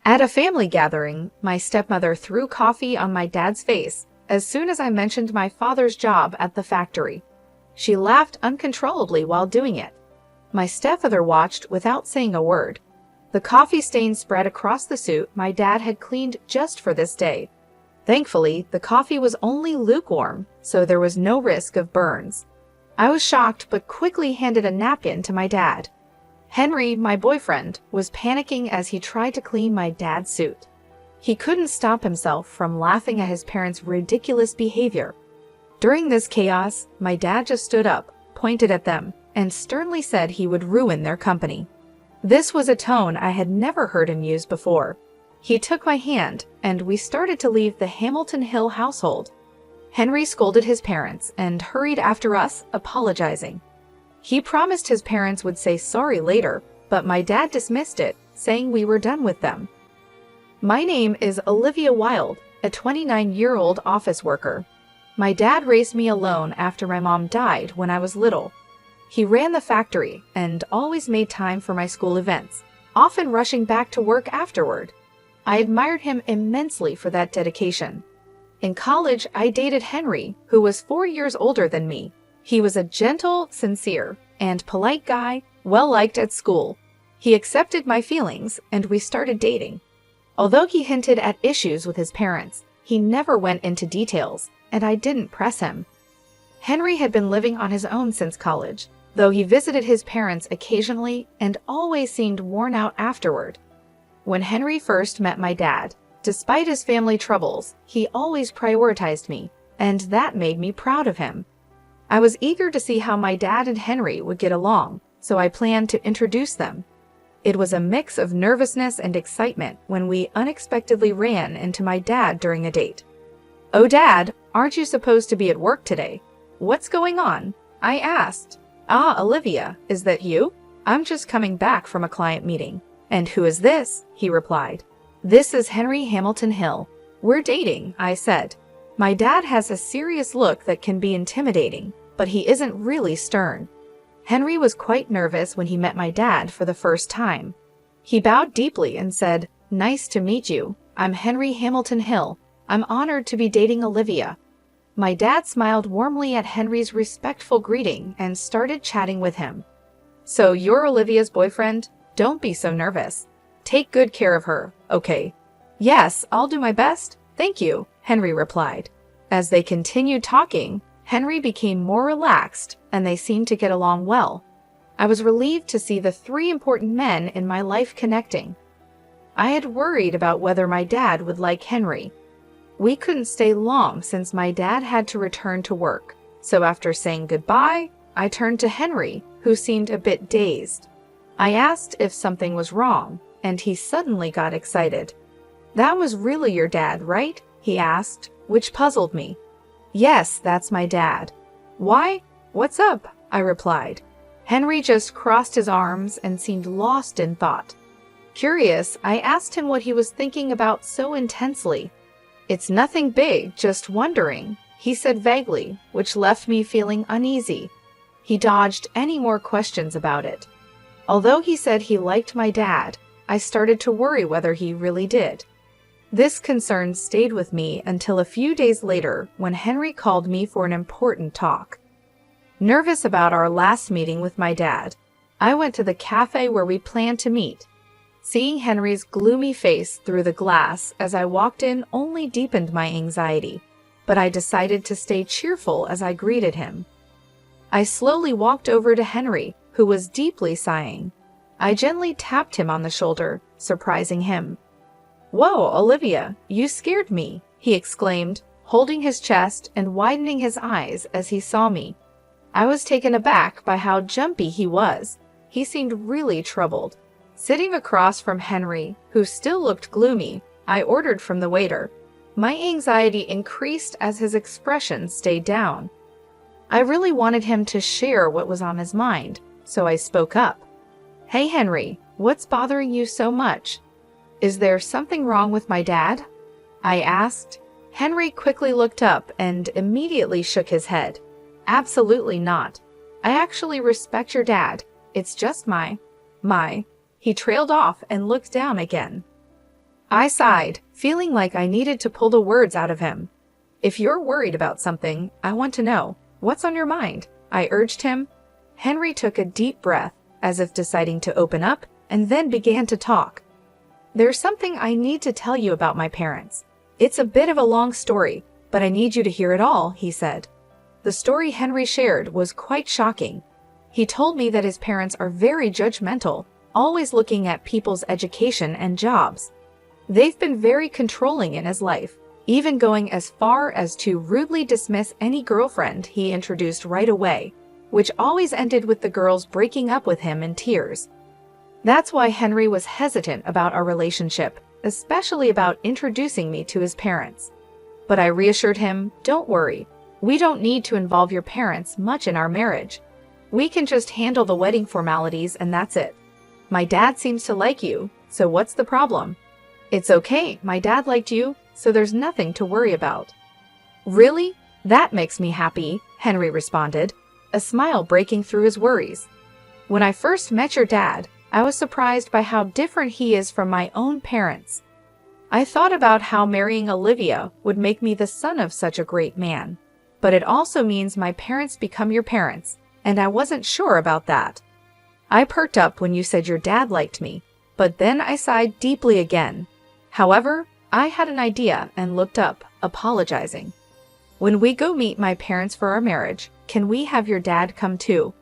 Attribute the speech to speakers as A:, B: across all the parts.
A: At a family gathering, my stepmother threw coffee on my dad's face as soon as I mentioned my father's job at the factory. She laughed uncontrollably while doing it. My stepfather watched without saying a word. The coffee stain spread across the suit my dad had cleaned just for this day. Thankfully, the coffee was only lukewarm, so there was no risk of burns. I was shocked but quickly handed a napkin to my dad. Henry, my boyfriend, was panicking as he tried to clean my dad's suit. He couldn't stop himself from laughing at his parents' ridiculous behavior. During this chaos, my dad just stood up, pointed at them, and sternly said he would ruin their company. This was a tone I had never heard him use before. He took my hand, and we started to leave the Hamilton Hill household. Henry scolded his parents and hurried after us, apologizing. He promised his parents would say sorry later, but my dad dismissed it, saying we were done with them. My name is Olivia Wilde, a 29-year-old office worker. My dad raised me alone after my mom died when I was little. He ran the factory and always made time for my school events, often rushing back to work afterward. I admired him immensely for that dedication. In college, I dated Henry, who was 4 years older than me. He was a gentle, sincere, and polite guy, well-liked at school. He accepted my feelings, and we started dating. Although he hinted at issues with his parents, he never went into details, and I didn't press him. Henry had been living on his own since college, though he visited his parents occasionally and always seemed worn out afterward. When Henry first met my dad, despite his family troubles, he always prioritized me, and that made me proud of him. I was eager to see how my dad and Henry would get along, so I planned to introduce them. It was a mix of nervousness and excitement when we unexpectedly ran into my dad during a date. "Oh, Dad, aren't you supposed to be at work today? What's going on?" I asked. "Ah, Olivia, is that you? I'm just coming back from a client meeting." "And who is this?" he replied. "This is Henry Hamilton Hill. We're dating," I said. My dad has a serious look that can be intimidating, but he isn't really stern. Henry was quite nervous when he met my dad for the first time. He bowed deeply and said, "Nice to meet you. I'm Henry Hamilton Hill. I'm honored to be dating Olivia." My dad smiled warmly at Henry's respectful greeting and started chatting with him. "So you're Olivia's boyfriend? Don't be so nervous. Take good care of her, okay?" "Yes, I'll do my best. Thank you," Henry replied. As they continued talking, Henry became more relaxed and they seemed to get along well. I was relieved to see the three important men in my life connecting. I had worried about whether my dad would like Henry. We couldn't stay long since my dad had to return to work, so after saying goodbye, I turned to Henry, who seemed a bit dazed. I asked if something was wrong, and he suddenly got excited. "That was really your dad, right?" he asked, which puzzled me. "Yes, that's my dad." "Why? What's up?" I replied. Henry just crossed his arms and seemed lost in thought. Curious, I asked him what he was thinking about so intensely. "It's nothing big, just wondering," he said vaguely, which left me feeling uneasy. He dodged any more questions about it. Although he said he liked my dad, I started to worry whether he really did. This concern stayed with me until a few days later when Henry called me for an important talk. Nervous about our last meeting with my dad, I went to the cafe where we planned to meet. Seeing Henry's gloomy face through the glass as I walked in only deepened my anxiety, but I decided to stay cheerful as I greeted him. I slowly walked over to Henry, who was deeply sighing. I gently tapped him on the shoulder, surprising him. "Whoa, Olivia, you scared me," he exclaimed, holding his chest and widening his eyes as he saw me. I was taken aback by how jumpy he was. He seemed really troubled. Sitting across from Henry, who still looked gloomy, I ordered from the waiter. My anxiety increased as his expression stayed down. I really wanted him to share what was on his mind, so I spoke up. "Hey Henry, what's bothering you so much? Is there something wrong with my dad?" I asked. Henry quickly looked up and immediately shook his head. "Absolutely not. I actually respect your dad. It's just my. He trailed off and looked down again. I sighed, feeling like I needed to pull the words out of him. If you're worried about something, I want to know. What's on your mind? I urged him. Henry took a deep breath, as if deciding to open up, and then began to talk. There's something I need to tell you about my parents. It's a bit of a long story, but I need you to hear it all, he said. The story Henry shared was quite shocking. He told me that his parents are very judgmental, always looking at people's education and jobs. They've been very controlling in his life, even going as far as to rudely dismiss any girlfriend he introduced right away, which always ended with the girls breaking up with him in tears. That's why Henry was hesitant about our relationship, especially about introducing me to his parents. But I reassured him, don't worry, we don't need to involve your parents much in our marriage. We can just handle the wedding formalities and that's it. My dad seems to like you, so what's the problem? It's okay, my dad liked you, so there's nothing to worry about. Really? That makes me happy, Henry responded, a smile breaking through his worries. When I first met your dad, I was surprised by how different he is from my own parents. I thought about how marrying Olivia would make me the son of such a great man. But it also means my parents become your parents, and I wasn't sure about that. I perked up when you said your dad liked me, but then I sighed deeply again. However, I had an idea and looked up, apologizing. When we go meet my parents for our marriage, can we have your dad come too?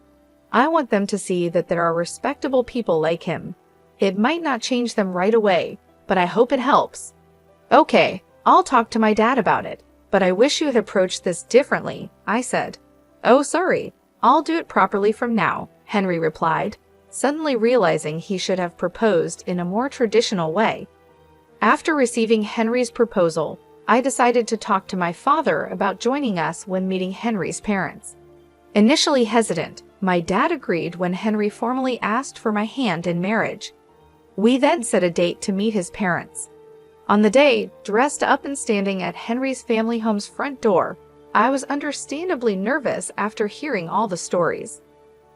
A: I want them to see that there are respectable people like him. It might not change them right away, but I hope it helps. Okay, I'll talk to my dad about it, but I wish you had approached this differently, I said. Oh, sorry, I'll do it properly from now, Henry replied, suddenly realizing he should have proposed in a more traditional way. After receiving Henry's proposal, I decided to talk to my father about joining us when meeting Henry's parents. Initially hesitant, my dad agreed when Henry formally asked for my hand in marriage. We then set a date to meet his parents. On the day, dressed up and standing at Henry's family home's front door, I was understandably nervous after hearing all the stories.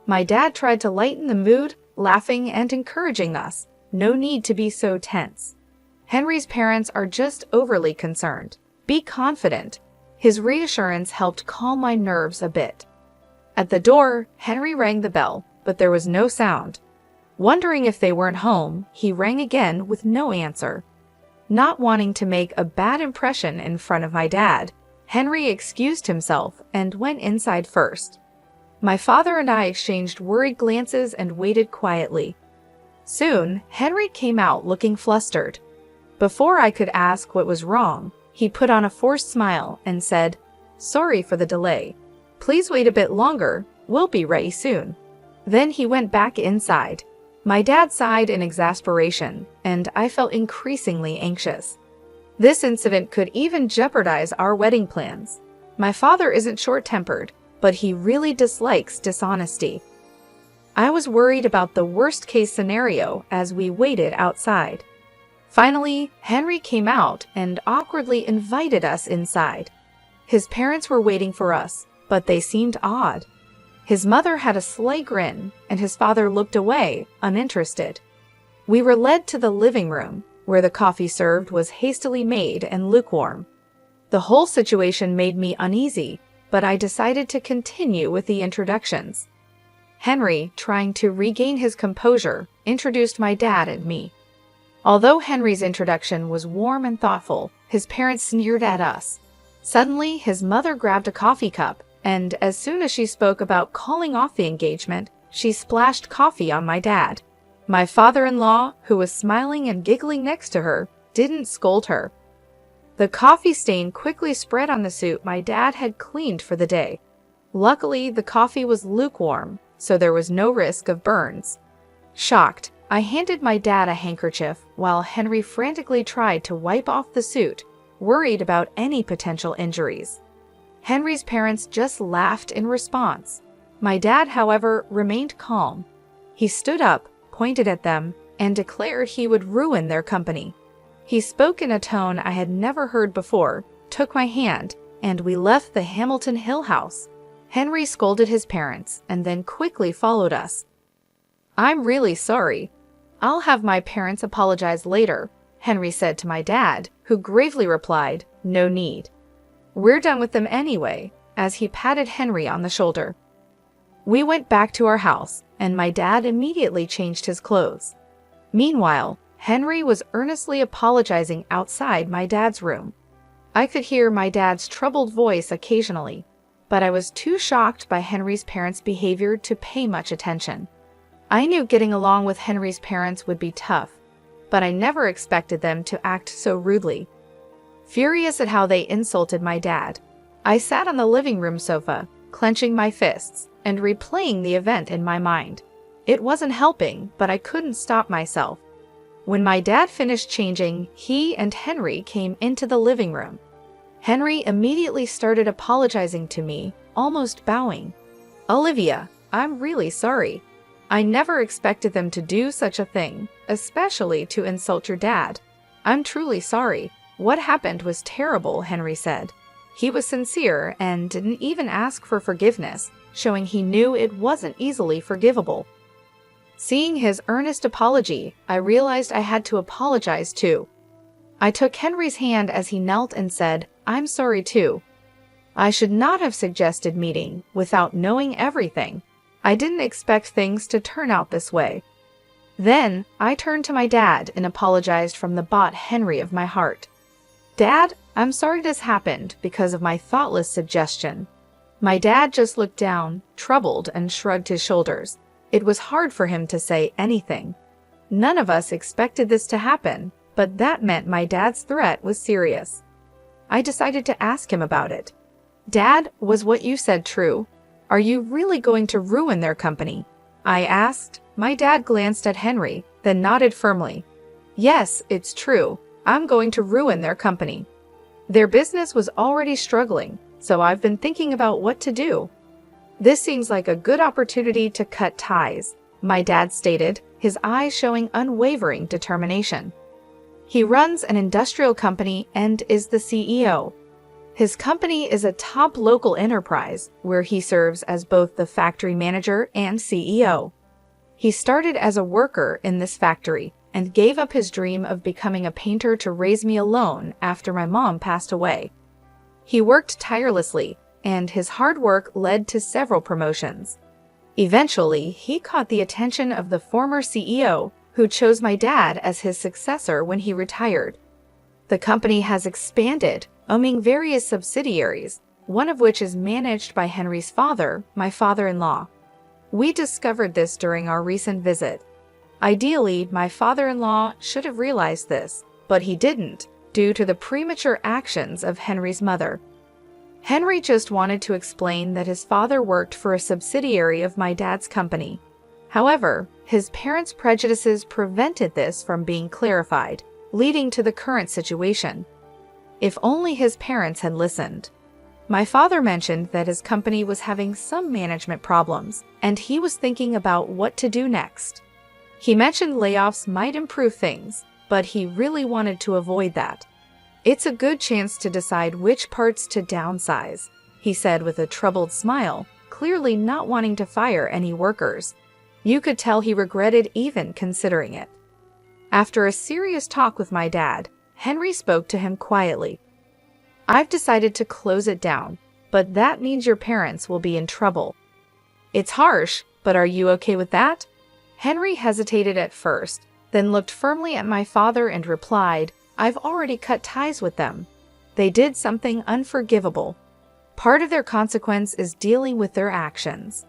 A: My dad tried to lighten the mood, laughing and encouraging us. No need to be so tense. Henry's parents are just overly concerned. Be confident. His reassurance helped calm my nerves a bit. At the door, Henry rang the bell, but there was no sound. Wondering if they weren't home, he rang again with no answer. Not wanting to make a bad impression in front of my dad, Henry excused himself and went inside first. My father and I exchanged worried glances and waited quietly. Soon, Henry came out looking flustered. Before I could ask what was wrong, he put on a forced smile and said, "Sorry for the delay. Please wait a bit longer, we'll be ready soon." Then he went back inside. My dad sighed in exasperation, and I felt increasingly anxious. This incident could even jeopardize our wedding plans. My father isn't short-tempered, but he really dislikes dishonesty. I was worried about the worst-case scenario as we waited outside. Finally, Henry came out and awkwardly invited us inside. His parents were waiting for us, but they seemed odd. His mother had a sly grin, and his father looked away, uninterested. We were led to the living room, where the coffee served was hastily made and lukewarm. The whole situation made me uneasy, but I decided to continue with the introductions. Henry, trying to regain his composure, introduced my dad and me. Although Henry's introduction was warm and thoughtful, his parents sneered at us. Suddenly, his mother grabbed a coffee cup, and as soon as she spoke about calling off the engagement, she splashed coffee on my dad. My father-in-law, who was smiling and giggling next to her, didn't scold her. The coffee stain quickly spread on the suit my dad had cleaned for the day. Luckily, the coffee was lukewarm, so there was no risk of burns. Shocked, I handed my dad a handkerchief while Henry frantically tried to wipe off the suit, worried about any potential injuries. Henry's parents just laughed in response. My dad, however, remained calm. He stood up, pointed at them, and declared he would ruin their company. He spoke in a tone I had never heard before, took my hand, and we left the Hamilton Hill house. Henry scolded his parents and then quickly followed us. "I'm really sorry. I'll have my parents apologize later," Henry said to my dad, who gravely replied, "No need. We're done with them anyway," as he patted Henry on the shoulder. We went back to our house, and my dad immediately changed his clothes. Meanwhile, Henry was earnestly apologizing outside my dad's room. I could hear my dad's troubled voice occasionally, but I was too shocked by Henry's parents' behavior to pay much attention. I knew getting along with Henry's parents would be tough, but I never expected them to act so rudely. Furious at how they insulted my dad, I sat on the living room sofa, clenching my fists and replaying the event in my mind. It wasn't helping, but I couldn't stop myself. When my dad finished changing, he and Henry came into the living room. Henry immediately started apologizing to me, almost bowing. "Olivia, I'm really sorry. I never expected them to do such a thing, especially to insult your dad. I'm truly sorry. What happened was terrible," Henry said. He was sincere and didn't even ask for forgiveness, showing he knew it wasn't easily forgivable. Seeing his earnest apology, I realized I had to apologize too. I took Henry's hand as he knelt and said, "I'm sorry too. I should not have suggested meeting without knowing everything. I didn't expect things to turn out this way." Then, I turned to my dad and apologized from the bot Henry of my heart. "Dad, I'm sorry this happened because of my thoughtless suggestion." My dad just looked down, troubled, and shrugged his shoulders. It was hard for him to say anything. None of us expected this to happen, but that meant my dad's threat was serious. I decided to ask him about it. "Dad, was what you said true? Are you really going to ruin their company?" I asked. My dad glanced at Henry, then nodded firmly. "Yes, it's true. I'm going to ruin their company. Their business was already struggling, so I've been thinking about what to do. This seems like a good opportunity to cut ties," my dad stated, his eyes showing unwavering determination. He runs an industrial company and is the CEO. His company is a top local enterprise where he serves as both the factory manager and CEO. He started as a worker in this factory and gave up his dream of becoming a painter to raise me alone after my mom passed away. He worked tirelessly, and his hard work led to several promotions. Eventually, he caught the attention of the former CEO, who chose my dad as his successor when he retired. The company has expanded, owning various subsidiaries, one of which is managed by Henry's father, my father-in-law. We discovered this during our recent visit. Ideally, my father-in-law should have realized this, but he didn't, due to the premature actions of Henry's mother. Henry just wanted to explain that his father worked for a subsidiary of my dad's company. However, his parents' prejudices prevented this from being clarified, leading to the current situation. If only his parents had listened. My father mentioned that his company was having some management problems, and he was thinking about what to do next. He mentioned layoffs might improve things, but he really wanted to avoid that. "It's a good chance to decide which parts to downsize," he said with a troubled smile, clearly not wanting to fire any workers. You could tell he regretted even considering it. After a serious talk with my dad, Henry spoke to him quietly. "I've decided to close it down, but that means your parents will be in trouble." "It's harsh, but are you okay with that?" Henry hesitated at first, then looked firmly at my father and replied, "I've already cut ties with them. They did something unforgivable. Part of their consequence is dealing with their actions.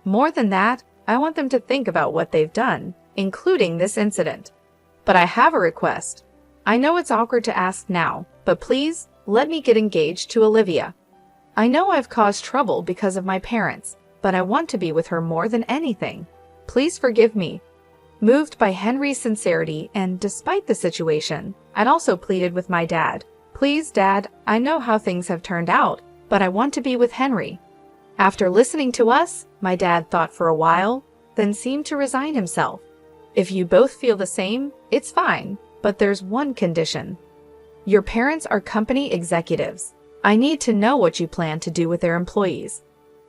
A: More than that, I want them to think about what they've done, including this incident. But I have a request. I know it's awkward to ask now, but please, let me get engaged to Olivia. I know I've caused trouble because of my parents, but I want to be with her more than anything. Please forgive me." Moved by Henry's sincerity and despite the situation, I'd also pleaded with my dad. "Please, Dad, I know how things have turned out, but I want to be with Henry." After listening to us, my dad thought for a while, then seemed to resign himself. "If you both feel the same, it's fine, but there's one condition. Your parents are company executives. I need to know what you plan to do with their employees.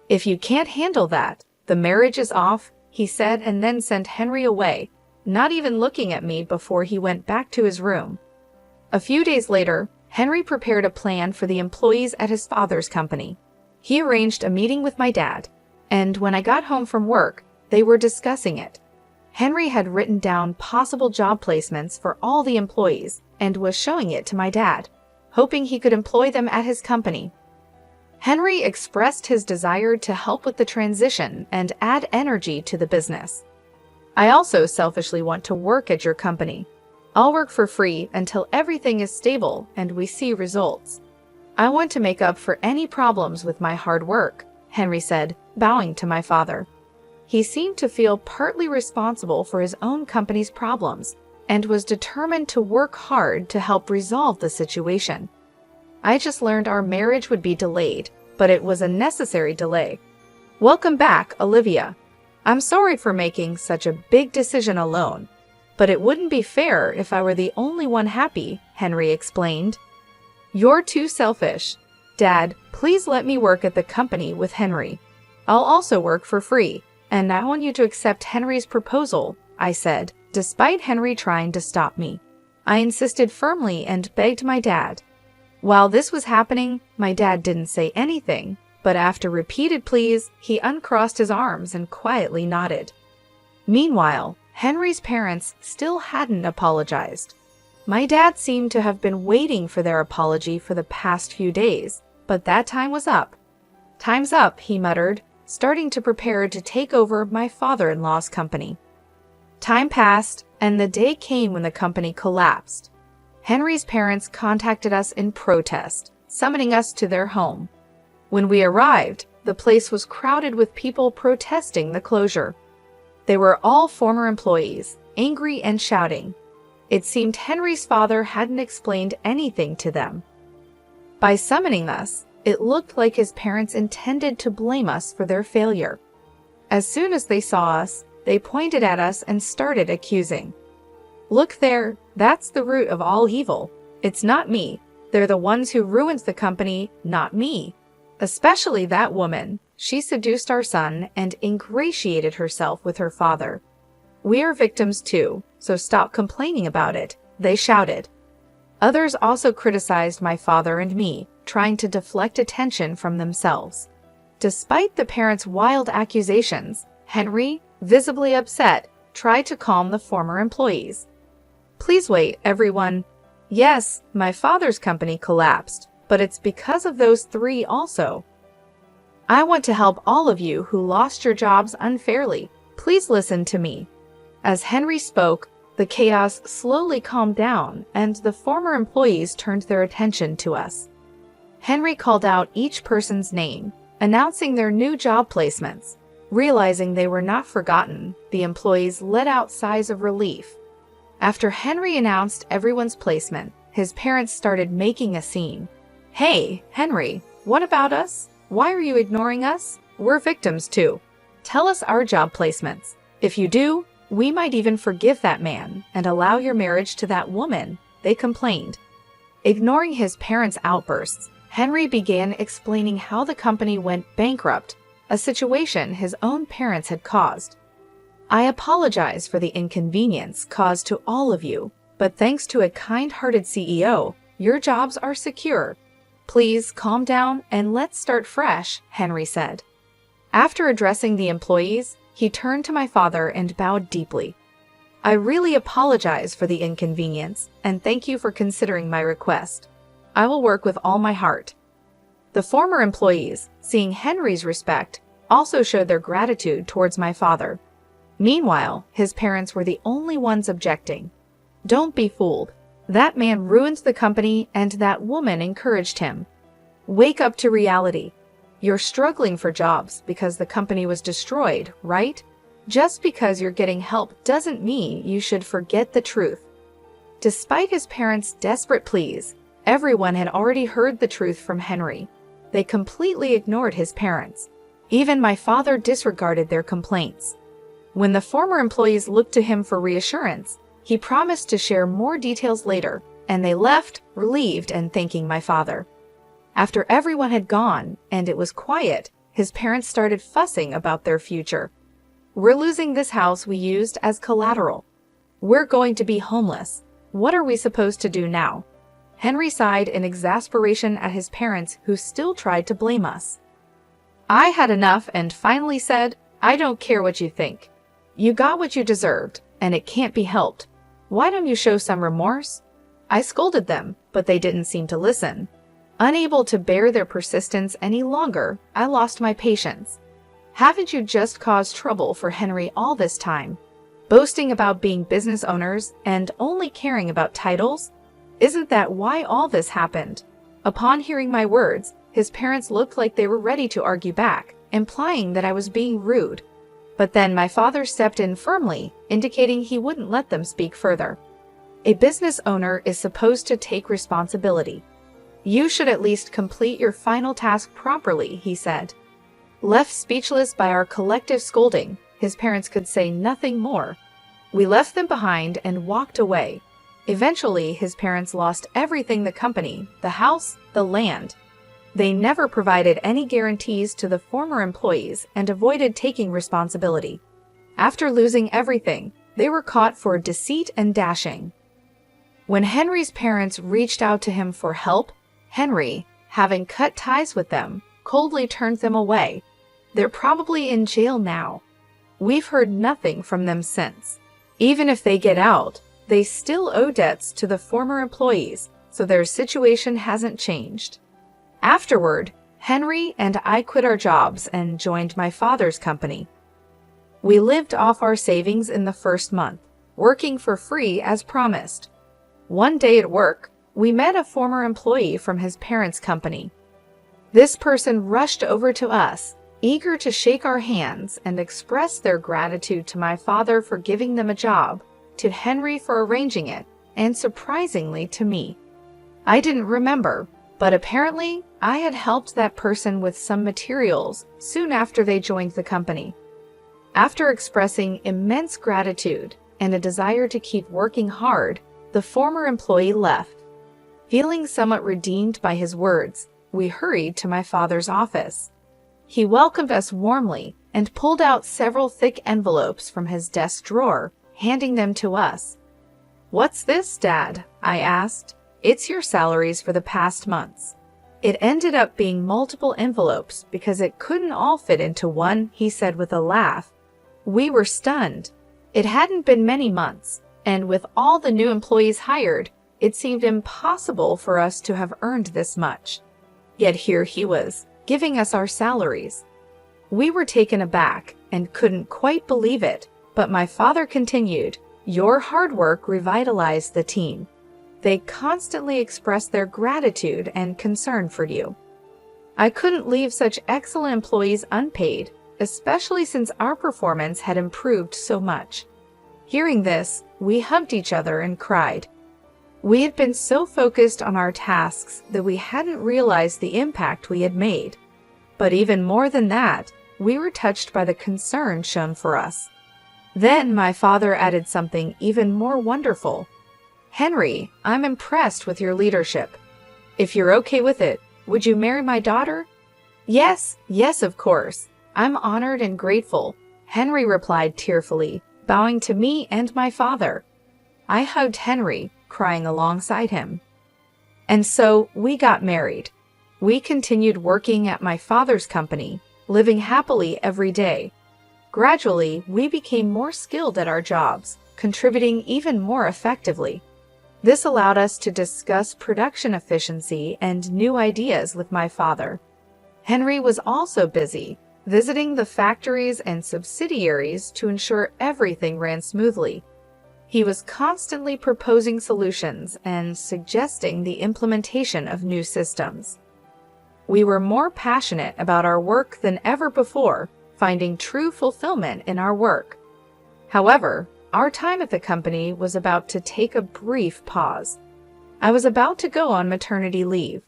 A: If you can't handle that, the marriage is off," he said, and then sent Henry away, not even looking at me before he went back to his room. A few days later, Henry prepared a plan for the employees at his father's company. He arranged a meeting with my dad, and when I got home from work, they were discussing it. Henry had written down possible job placements for all the employees and was showing it to my dad, hoping he could employ them at his company. Henry expressed his desire to help with the transition and add energy to the business. I also selfishly want to work at your company. I'll work for free until everything is stable and we see results. I want to make up for any problems with my hard work, Henry said, bowing to my father. He seemed to feel partly responsible for his own company's problems and was determined to work hard to help resolve the situation. I just learned our marriage would be delayed, but it was a necessary delay. Welcome back, Olivia. I'm sorry for making such a big decision alone, but it wouldn't be fair if I were the only one happy, Henry explained. You're too selfish. Dad, please let me work at the company with Henry. I'll also work for free, and I want you to accept Henry's proposal, I said, despite Henry trying to stop me. I insisted firmly and begged my dad. While this was happening, my dad didn't say anything, but after repeated pleas, he uncrossed his arms and quietly nodded. Meanwhile, Henry's parents still hadn't apologized. My dad seemed to have been waiting for their apology for the past few days, but that time was up. Time's up, he muttered, starting to prepare to take over my father-in-law's company. Time passed, and the day came when the company collapsed. Henry's parents contacted us in protest, summoning us to their home. When we arrived, the place was crowded with people protesting the closure. They were all former employees, angry and shouting. It seemed Henry's father hadn't explained anything to them. By summoning us, it looked like his parents intended to blame us for their failure. As soon as they saw us, they pointed at us and started accusing. Look there, that's the root of all evil. It's not me. They're the ones who ruined the company, not me. Especially that woman. She seduced our son and ingratiated herself with her father. We are victims too, so stop complaining about it, they shouted. Others also criticized my father and me, trying to deflect attention from themselves. Despite the parents' wild accusations, Henry, visibly upset, tried to calm the former employees. Please wait, everyone. Yes, my father's company collapsed, but it's because of those three also. I want to help all of you who lost your jobs unfairly. Please listen to me. As Henry spoke, the chaos slowly calmed down and the former employees turned their attention to us. Henry called out each person's name, announcing their new job placements. Realizing they were not forgotten, the employees let out sighs of relief. After Henry announced everyone's placement, his parents started making a scene. Hey, Henry, what about us? Why are you ignoring us? We're victims too. Tell us our job placements. If you do, we might even forgive that man and allow your marriage to that woman, they complained. Ignoring his parents' outbursts, Henry began explaining how the company went bankrupt, a situation his own parents had caused. I apologize for the inconvenience caused to all of you, but thanks to a kind-hearted CEO, your jobs are secure. Please calm down and let's start fresh, Henry said. After addressing the employees, he turned to my father and bowed deeply. I really apologize for the inconvenience and thank you for considering my request. I will work with all my heart. The former employees, seeing Henry's respect, also showed their gratitude towards my father. Meanwhile, his parents were the only ones objecting. Don't be fooled. That man ruined the company and that woman encouraged him. Wake up to reality. You're struggling for jobs because the company was destroyed, right? Just because you're getting help doesn't mean you should forget the truth. Despite his parents' desperate pleas, everyone had already heard the truth from Henry. They completely ignored his parents. Even my father disregarded their complaints. When the former employees looked to him for reassurance, he promised to share more details later, and they left, relieved and thanking my father. After everyone had gone and it was quiet, his parents started fussing about their future. We're losing this house we used as collateral. We're going to be homeless. What are we supposed to do now? Henry sighed in exasperation at his parents, who still tried to blame us. I had enough and finally said, "I don't care what you think. You got what you deserved, and it can't be helped. Why don't you show some remorse?" I scolded them, but they didn't seem to listen. Unable to bear their persistence any longer, I lost my patience. Haven't you just caused trouble for Henry all this time? Boasting about being business owners and only caring about titles? Isn't that why all this happened? Upon hearing my words, his parents looked like they were ready to argue back, implying that I was being rude. But then my father stepped in firmly, indicating he wouldn't let them speak further. A business owner is supposed to take responsibility. You should at least complete your final task properly, he said. Left speechless by our collective scolding, his parents could say nothing more. We left them behind and walked away. Eventually, his parents lost everything: the company, the house, the land. They never provided any guarantees to the former employees and avoided taking responsibility. After losing everything, they were caught for deceit and dashing. When Henry's parents reached out to him for help, Henry, having cut ties with them, coldly turned them away. They're probably in jail now. We've heard nothing from them since. Even if they get out, they still owe debts to the former employees, so their situation hasn't changed. Afterward, Henry and I quit our jobs and joined my father's company. We lived off our savings in the first month, working for free as promised. One day at work, we met a former employee from his parents' company. This person rushed over to us, eager to shake our hands and express their gratitude to my father for giving them a job, to Henry for arranging it, and surprisingly to me. I didn't remember, but apparently I had helped that person with some materials soon after they joined the company. After expressing immense gratitude and a desire to keep working hard, the former employee left. Feeling somewhat redeemed by his words, we hurried to my father's office. He welcomed us warmly and pulled out several thick envelopes from his desk drawer, handing them to us. "What's this, Dad?" I asked. "It's your salaries for the past months." It ended up being multiple envelopes because it couldn't all fit into one, he said with a laugh. We were stunned. It hadn't been many months, and with all the new employees hired, it seemed impossible for us to have earned this much. Yet here he was, giving us our salaries. We were taken aback and couldn't quite believe it, but my father continued, "Your hard work revitalized the team. They constantly expressed their gratitude and concern for you. I couldn't leave such excellent employees unpaid, especially since our performance had improved so much." Hearing this, we hugged each other and cried. We had been so focused on our tasks that we hadn't realized the impact we had made. But even more than that, we were touched by the concern shown for us. Then my father added something even more wonderful. "Henry, I'm impressed with your leadership. If you're okay with it, would you marry my daughter?" Yes, of course. I'm honored and grateful," Henry replied tearfully, bowing to me and my father. I hugged Henry, crying alongside him. And so we got married. We continued working at my father's company, living happily every day. Gradually, we became more skilled at our jobs, contributing even more effectively. This allowed us to discuss production efficiency and new ideas with my father. Henry was also busy, visiting the factories and subsidiaries to ensure everything ran smoothly. He was constantly proposing solutions and suggesting the implementation of new systems. We were more passionate about our work than ever before, finding true fulfillment in our work. However, our time at the company was about to take a brief pause. I was about to go on maternity leave.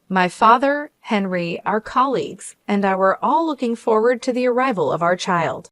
A: My father, Henry, our colleagues, and I were all looking forward to the arrival of our child.